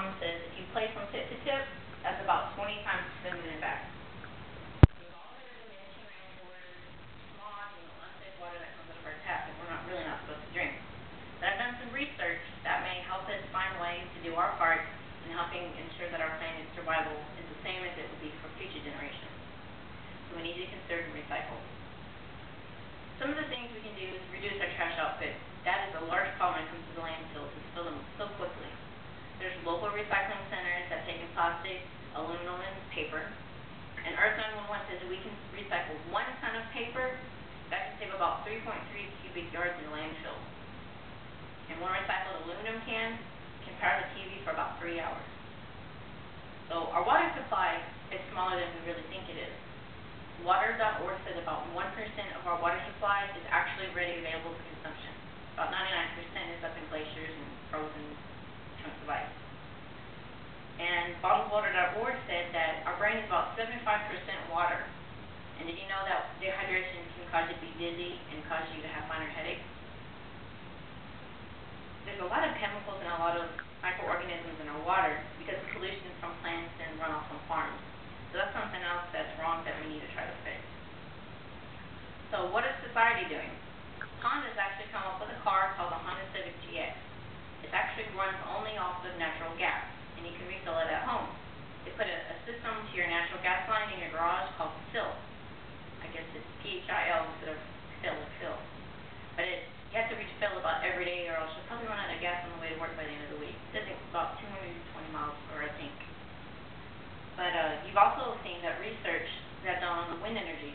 mom says if you play from tip to tip, that's about 20 times spinning it back. With all the diminishing rainwater, smog, unsafe water that comes out of our tap that we're really not supposed to drink. But I've done some research that may help us find ways to do our part in helping ensure that our planet's survival is the same as it would be for future generations. So we need to conserve and recycle. Some of the things we can do is reduce our trash output. That is a large problem when it comes to the landfills. We fill them so quickly. There's local recycling centers that take in plastic, aluminum, and paper. And Earth 911 says we can recycle 1 ton of paper. That can save about 3.3 cubic yards in landfill. And one recycled aluminum can power the TV for about 3 hours. So our water supply is smaller than we really think it is. Water.org says about 1% of our water supply is actually ready available for consumption. About 99% is up in glaciers and frozen chunks of ice. And bottledwater.org said that our brain is about 75% water. And did you know that dehydration can cause you to be dizzy and cause you to have minor headaches? There's a lot of chemicals and a lot of microorganisms in our water because of pollution from plants and runoff from farms. So that's something else that's wrong that we need to try to fix. So what is society doing? Honda's actually come up with a car called the Honda Civic GX. It actually runs only off of natural gas, and you can refill it at home. They put a system to your natural gas line in your garage called fill. I guess it's P-H-I-L instead of fill. But you have to refill about every day or else you'll probably run out of gas on the way to work by the end of the week. It says it's about 220 miles per hour, I think. But you've also seen that research that's done on the wind energy.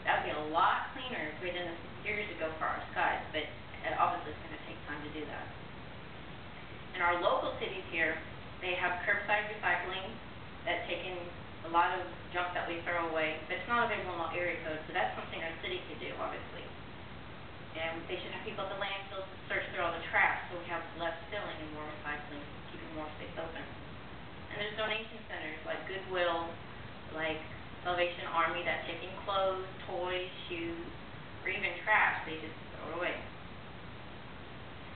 That would be a lot cleaner if we had done this years ago for our skies, but obviously it's going to take time to do that. In our local cities here, they have curbside recycling that's taken a lot of junk that we throw away, but it's not available in all area codes, so that's something our city could do, obviously. And they should have people at the landfills to search through all the trash so we have less filling and more recycling, keeping more space open. And there's donation centers like Goodwill, like Salvation Army that take in clothes, toys, shoes, or even trash they just throw away.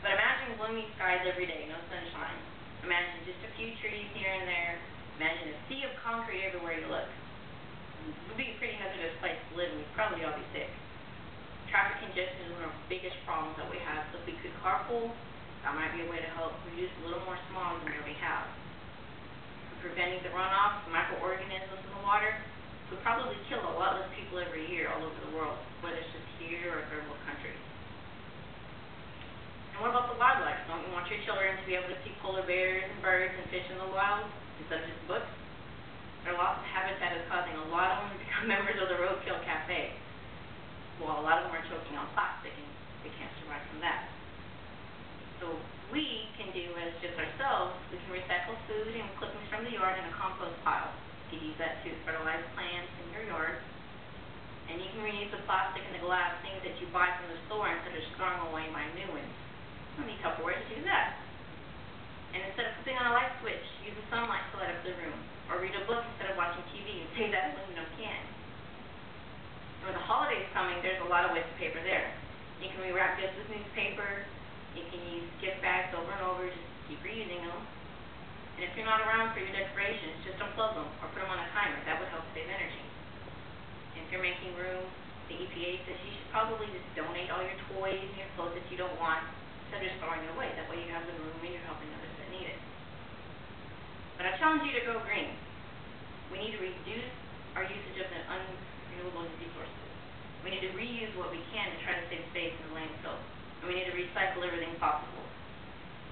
But imagine gloomy skies every day, no sunshine. Imagine just a few trees here and there. Imagine a sea of concrete everywhere you look. It would be a pretty hazardous place to live and we'd probably all be sick. Traffic congestion is one of the biggest problems that we have, so if we could carpool, that might be a way to help reduce a little more smog than we already have. For preventing the runoff, the microorganisms in the water, would probably kill a lot less people every year all over the world, whether it's just here or third world countries. And what about the wildlife? Don't you want your children to be able to see polar bears and birds and fish in the wild instead of just books? Their loss of habitat is causing a lot of them to become members of the Roadkill Cafe. Well, a lot of them are choking on plastic and they can't survive from that. So we can do as just ourselves, we can recycle food and clippings from the yard in a compost pile. You can use that to fertilize plants in your yard. And you can reuse the plastic and the glass, things that you buy from the store instead of just throwing away and buying new ones. You don't need Tupperware to do that. And instead of flipping on a light switch, use the sunlight to light up the room. Or read a book instead of watching TV and save that aluminum can. With the holidays coming, there's a lot of waste of paper there. You can rewrap gifts with newspaper. You can use gift bags over and over, just keep reusing them. And if you're not around for your decorations, just unplug them or put them on a timer. That would help save energy. And if you're making room, the EPA says you should probably just donate all your toys and your clothes that you don't want instead of just throwing it away. That way you have the room and you're helping others that need it. But I challenge you to go green. We need to reduce our usage of the renewable resources. We need to reuse what we can to try to save space in the landfill. And we need to recycle everything possible.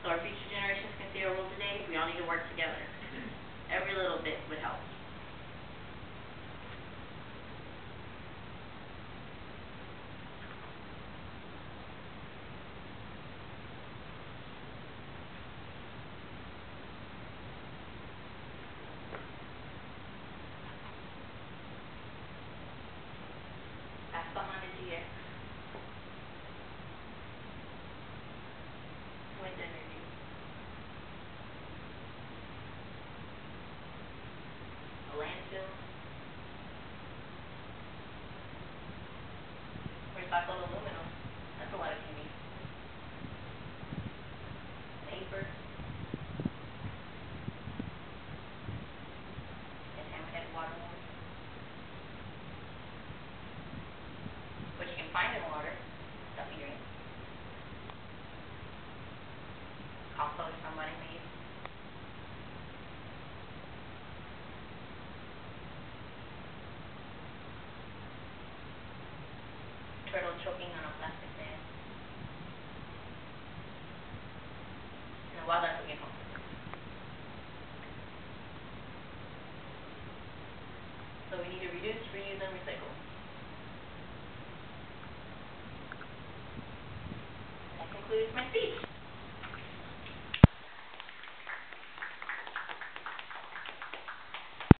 So our future generations can see our world today, we all need to work together. Every little bit would help. That's the Honda GX. Wind energy. A landfill.